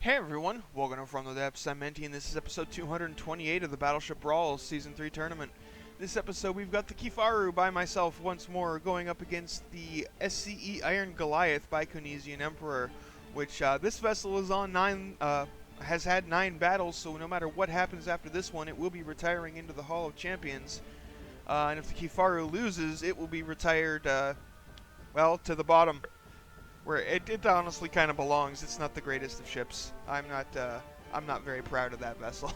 Hey everyone, welcome to From the Depths. I'm Menti, and this is episode 228 of the Battleship Brawl Season 3 tournament. This episode, we've got the Kifaru by myself once more, going up against the S3E Iron Goliath by Conesian Emperor, which this vessel is on has had 9 battles, so no matter what happens after this one, it will be retiring into the Hall of Champions. And if the Kifaru loses, it will be retired, well, to the bottom, where it honestly kind of belongs. It's not the greatest of ships. I'm not very proud of that vessel.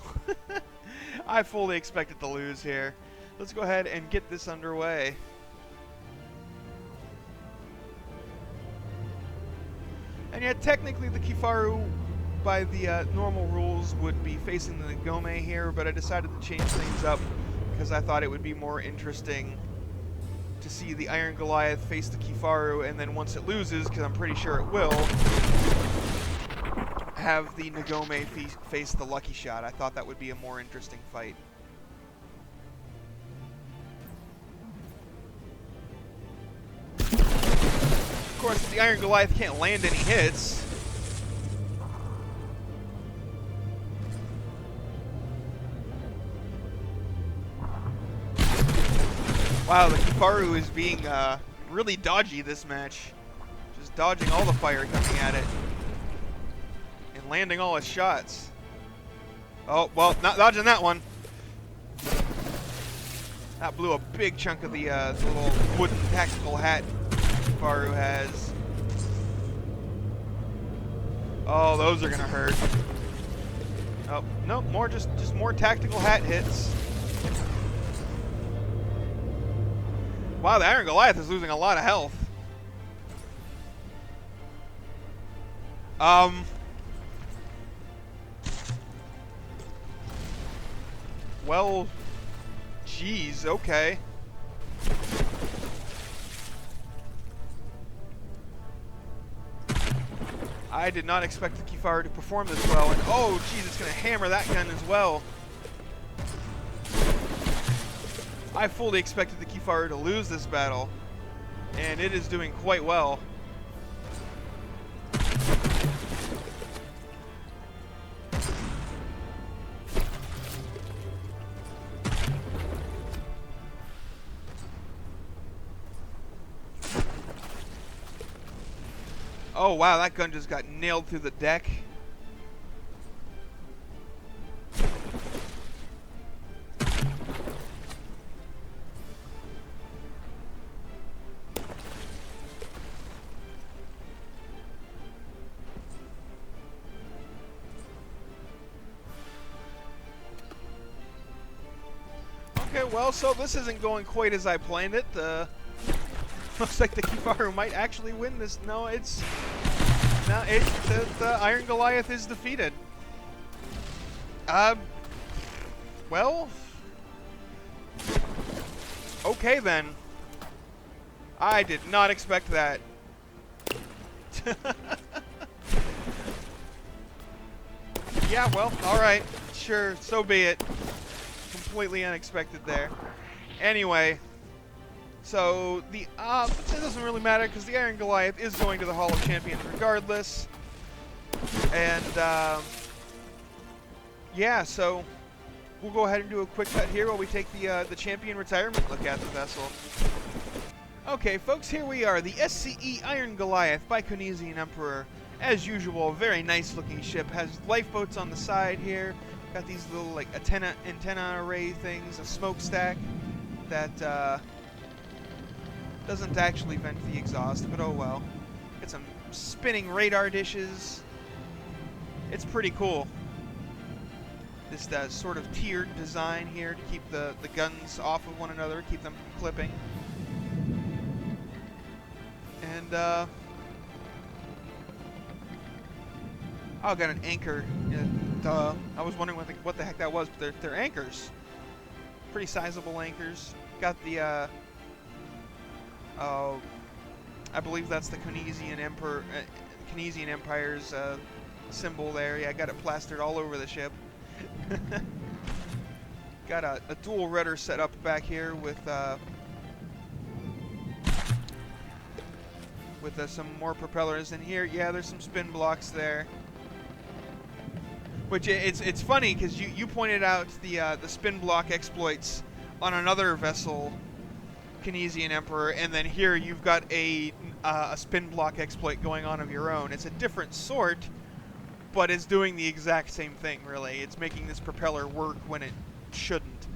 I fully expect it to lose here. Let's go ahead and get this underway. And yet, technically, the Kifaru, by the normal rules, would be facing the Nagome here, but I decided to change things up because I thought it would be more interesting to see the Iron Goliath face the Kifaru, and then once it loses, because I'm pretty sure it will, have the Nagome face the Lucky Shot. I thought that would be a more interesting fight. Of course, the Iron Goliath can't land any hits. Wow, the Kifaru is being really dodgy this match. Just dodging all the fire coming at it. And landing all his shots. Oh, well, not dodging that one. That blew a big chunk of the little wooden tactical hat Kifaru has. Oh, those are going to hurt. Oh, no, just more tactical hat hits. Wow, the Iron Goliath is losing a lot of health. Well, geez, okay. I did not expect the Kifaru to perform this well, and oh, geez, it's going to hammer that gun as well. I fully expected the Kifaru to lose this battle, and it is doing quite well. Oh wow, that gun just got nailed through the deck. Okay, well, so this isn't going quite as I planned it. Looks like the Kifaru might actually win this. No, the Iron Goliath is defeated. Well, okay then. I did not expect that. Yeah, well, alright. Sure, so be it. Completely unexpected there. Anyway, so it doesn't really matter because the Iron Goliath is going to the Hall of Champions regardless. And yeah, so we'll go ahead and do a quick cut here while we take the champion retirement look at the vessel. Okay, folks, here we are, the S3E Iron Goliath by Conesian Emperor. As usual, a very nice looking ship. Has lifeboats on the side here. Got these little like antenna array things, a smokestack that doesn't actually vent the exhaust, but oh well. Got some spinning radar dishes. It's pretty cool. This sort of tiered design here to keep the guns off of one another, keep them from clipping. And oh, got an anchor. Duh. I was wondering what the heck that was, but they're anchors. Pretty sizable anchors. Got the I believe that's the Conesian Empire's symbol there. Yeah, I got it plastered all over the ship. Got a dual rudder set up back here with some more propellers in here. Yeah, there's some spin blocks there. Which it's funny because you pointed out the spin block exploits on another vessel, Kinesian Emperor, and then here you've got a spin block exploit going on of your own. It's a different sort, but it's doing the exact same thing, really. It's making this propeller work when it shouldn't.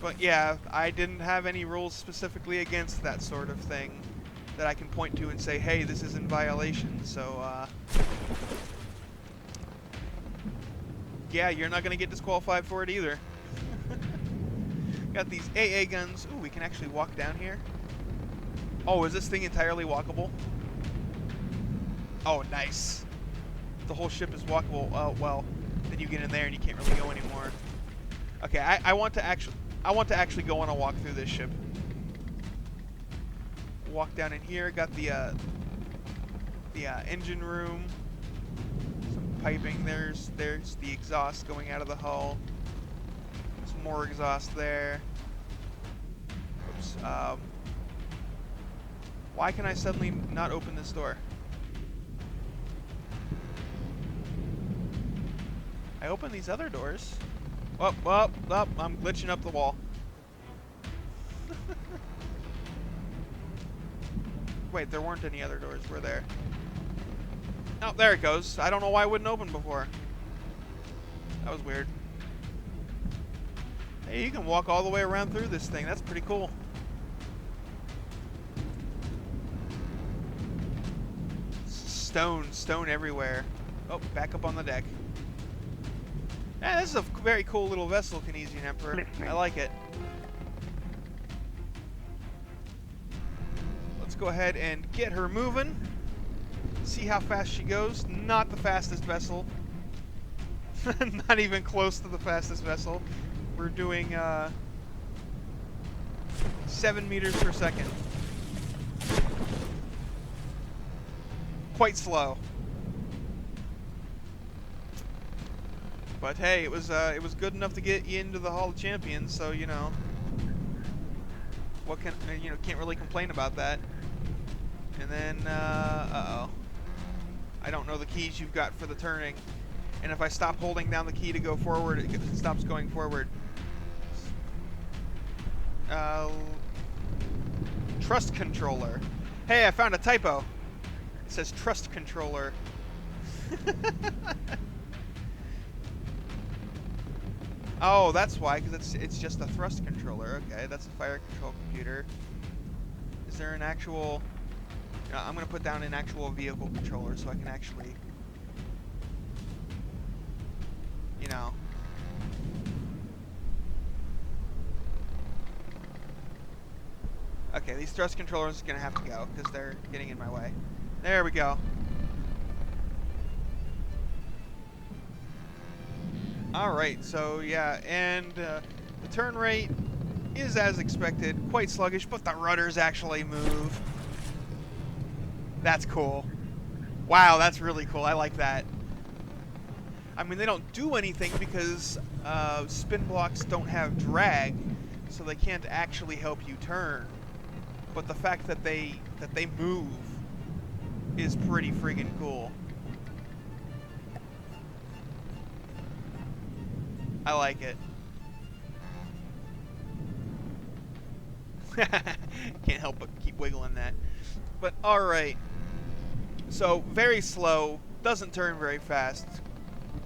But yeah, I didn't have any rules specifically against that sort of thing that I can point to and say, hey, this is in violation, so yeah, you're not going to get disqualified for it either. Got these AA guns. Ooh, we can actually walk down here. Oh, is this thing entirely walkable? Oh, nice. The whole ship is walkable. Oh, well, then you get in there and you can't really go anymore. Okay, I want to actually go on a walk through this ship. Walk down in here. Got the engine room. Some piping. There's the exhaust going out of the hull. Some more exhaust there. Oops. Why can I suddenly not open this door? I open these other doors. Oh, I'm glitching up the wall. Wait, there weren't any other doors, were there? Oh, there it goes. I don't know why it wouldn't open before. That was weird. Hey, you can walk all the way around through this thing. That's pretty cool. Stone everywhere. Oh, back up on the deck. Yeah, this is a very cool little vessel, Kinesian Emperor. I like it. Let's go ahead and get her moving. See how fast she goes. Not the fastest vessel. Not even close to the fastest vessel. We're doing 7 meters per second. Quite slow. But hey, it was good enough to get you into the Hall of Champions, so you know, what can can't really complain about that. And then uh-oh. I don't know the keys you've got for the turning. And if I stop holding down the key to go forward, it stops going forward. Trust controller. Hey, I found a typo. It says trust controller. Oh, that's why, because it's just a thrust controller. Okay, that's a fire control computer. Is there an actual... I'm going to put down an actual vehicle controller so I can actually... you know... Okay, these thrust controllers are going to have to go, because they're getting in my way. There we go. Alright, so yeah, and the turn rate is as expected, quite sluggish, but the rudders actually move. That's cool. Wow, that's really cool. I like that. I mean, they don't do anything because spin blocks don't have drag, so they can't actually help you turn. But the fact that they move is pretty friggin' cool. I like it. Can't help but keep wiggling that. But alright. So, very slow. Doesn't turn very fast.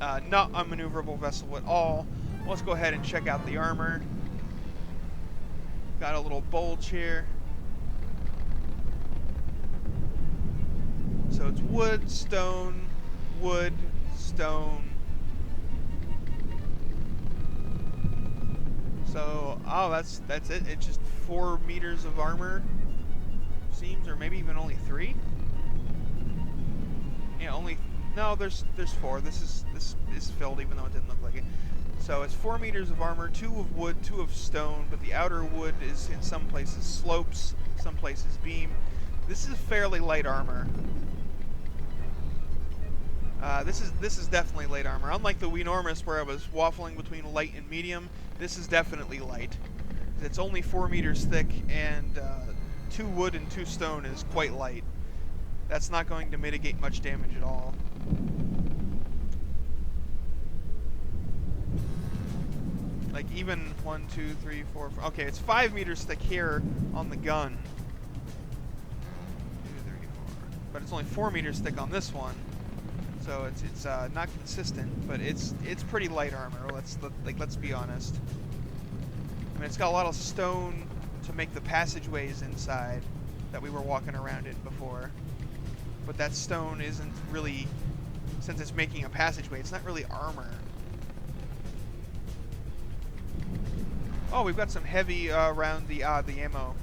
Not a maneuverable vessel at all. Let's go ahead and check out the armor. Got a little bulge here. So it's wood, stone, wood, stone. So, oh, that's it. It's just 4 meters of armor, seems, or maybe even only 3. Yeah, only no. There's 4. This is filled, even though it didn't look like it. So it's 4 meters of armor, 2 of wood, 2 of stone. But the outer wood is in some places slopes, some places beam. This is fairly light armor. This is definitely light armor. Unlike the Weenormus, where I was waffling between light and medium, this is definitely light. It's only 4 meters thick, and 2 wood and 2 stone is quite light. That's not going to mitigate much damage at all. even 1, 2, 3, 4, 5. Okay, it's 5 meters thick here on the gun. 2, 3, 4. But it's only 4 meters thick on this one. So it's not consistent, but it's pretty light armor. Let's be honest. I mean, it's got a lot of stone to make the passageways inside that we were walking around in before. But that stone isn't really, since it's making a passageway, it's not really armor. Oh, we've got some heavy around the ammo.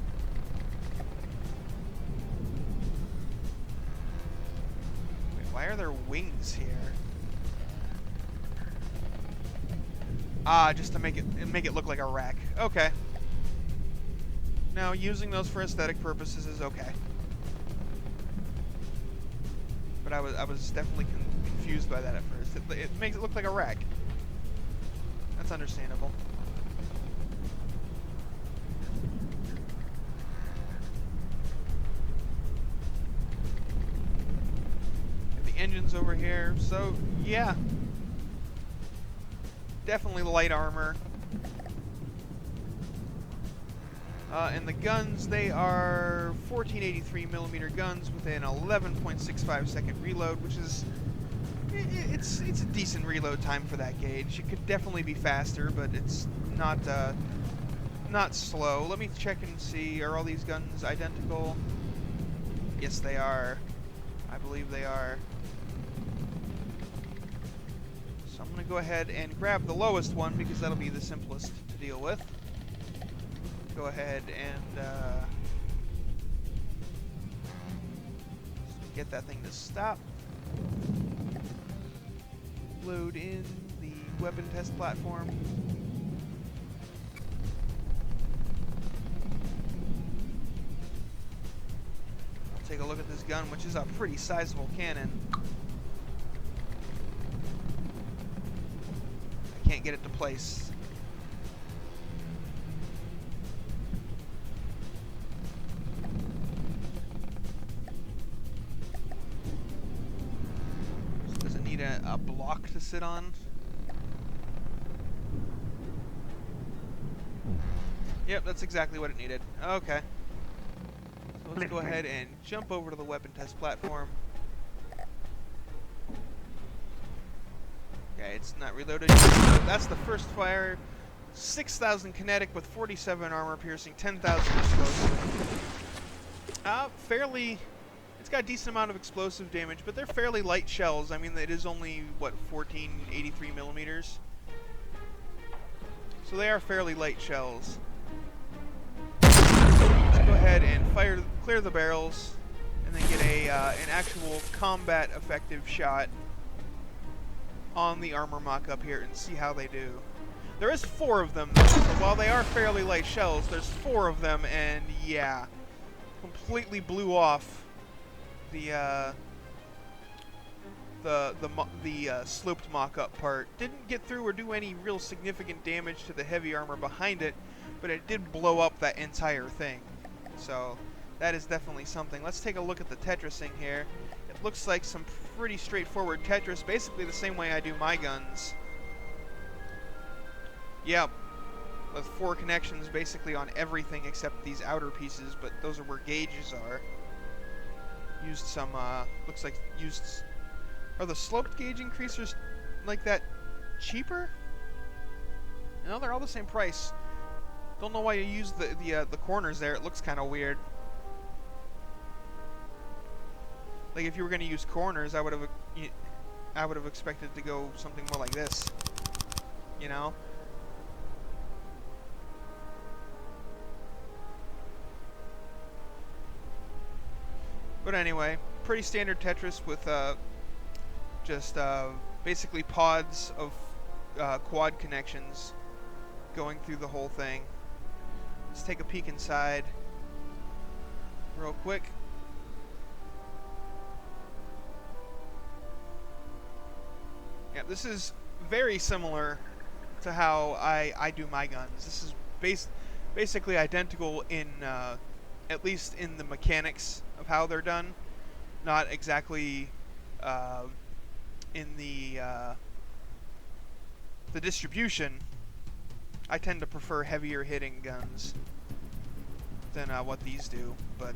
Wait, why are there wings here? Ah, just to make it look like a rack. Okay. Now, using those for aesthetic purposes is okay. But I was definitely confused by that at first. It makes it look like a rack. That's understandable. And the engine's over here, so yeah. Definitely light armor. And the guns, they are 1483mm guns with an 11.65 second reload, which is it's a decent reload time for that gauge. It could definitely be faster, but it's not slow. Let me check and see, are all these guns identical? Yes, they are. I believe they are. So I'm going to go ahead and grab the lowest one because that'll be the simplest to deal with. Go ahead and get that thing to stop. Load in the weapon test platform. Take a look at this gun, which is a pretty sizable cannon. I can't get it to place. A block to sit on. Yep, that's exactly what it needed. Okay. So let's go ahead and jump over to the weapon test platform. Okay, it's not reloaded. That's the first fire. 6,000 kinetic with 47 armor piercing, 10,000 explosive. Fairly... It's got a decent amount of explosive damage, but they're fairly light shells. I mean, it is only, what, 1483mm? So they are fairly light shells. Let's go ahead and clear the barrels, and then get an actual combat effective shot on the armor mock-up here and see how they do. There is 4 of them, though, so while they are fairly light shells, there's 4 of them, and yeah, completely blew off the sloped mock-up part. Didn't get through or do any real significant damage to the heavy armor behind it, but it did blow up that entire thing. So that is definitely something. Let's take a look at the Tetrising here. It looks like some pretty straightforward Tetris, basically the same way I do my guns. Yep, with 4 connections basically on everything except these outer pieces, but those are where gauges are. Used some, looks like used... Are the sloped gauge increasers like that cheaper? No, they're all the same price. Don't know why you use the corners there. It looks kind of weird. Like if you were going to use corners, I would have expected to go something more like this. You know? But anyway, pretty standard Tetris with just basically pods of quad connections going through the whole thing. Let's take a peek inside real quick. Yeah, this is very similar to how I do my guns. This is basically identical in at least in the mechanics of how they're done, not exactly in the distribution, I tend to prefer heavier hitting guns than what these do, but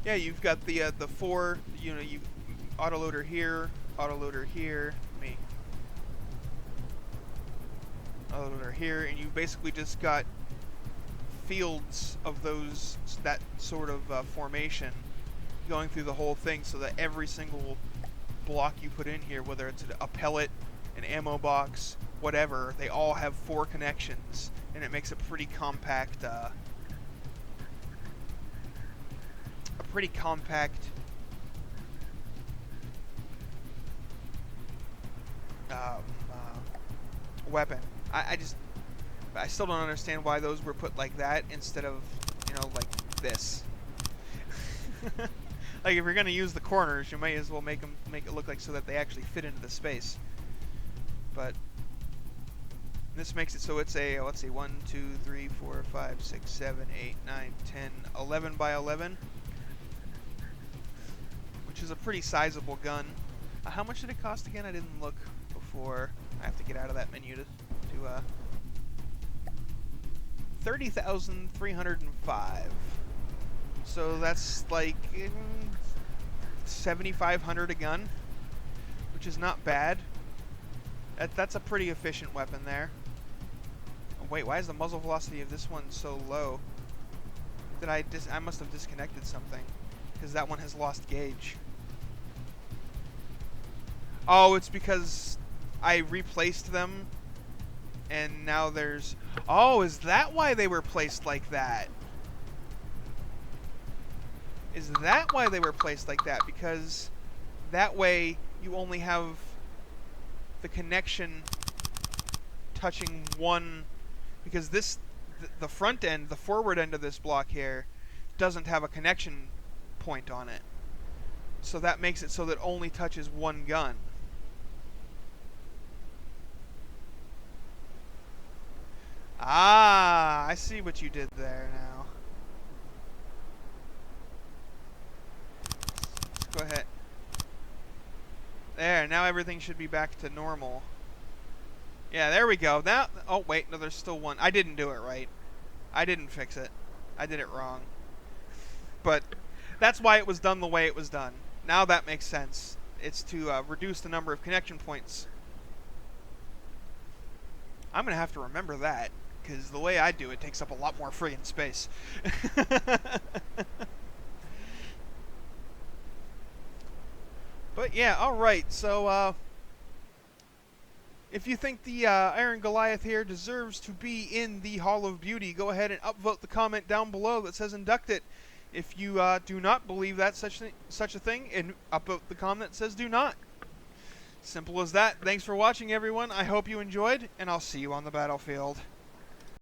yeah, you've got the four, you know, you autoloader here, autoloader here, autoloader here, and you basically just got fields of that sort of formation going through the whole thing, so that every single block you put in here, whether it's a pellet, an ammo box, whatever, they all have 4 connections, and it makes a pretty compact weapon. I still don't understand why those were put like that instead of, you know, like this. Like, if you're gonna use the corners, you may as well make it look like so that they actually fit into the space. But this makes it so it's a, let's see, 1, 2, 3, 4, 5, 6, 7, 8, 9, 10, 11 by 11, which is a pretty sizable gun. How much did it cost again? I didn't look before. I have to get out of that menu to 30,305. So that's like 7,500 a gun, which is not bad. That's a pretty efficient weapon there. Oh, wait, why is the muzzle velocity of this one so low? I must have disconnected something, because that one has lost gauge. Oh, it's because I replaced them, and now there's... Oh, is that why they were placed like that? Is that why they were placed like that? Because that way you only have the connection touching one... Because the front end, the forward end of this block here, doesn't have a connection point on it. So that makes it so that it only touches one gun. Ah, I see what you did there now. Let's go ahead. There, now everything should be back to normal. Yeah, there we go. Now, oh wait, no, there's still one. I didn't do it right. I didn't fix it. I did it wrong. But that's why it was done the way it was done. Now that makes sense. It's to reduce the number of connection points. I'm going to have to remember that, because the way I do it takes up a lot more friggin' space. But yeah, alright, so if you think the Iron Goliath here deserves to be in the Hall of Beauty, go ahead and upvote the comment down below that says induct it. If you do not believe that's such a thing, and upvote the comment that says do not. Simple as that. Thanks for watching, everyone. I hope you enjoyed, and I'll see you on the battlefield.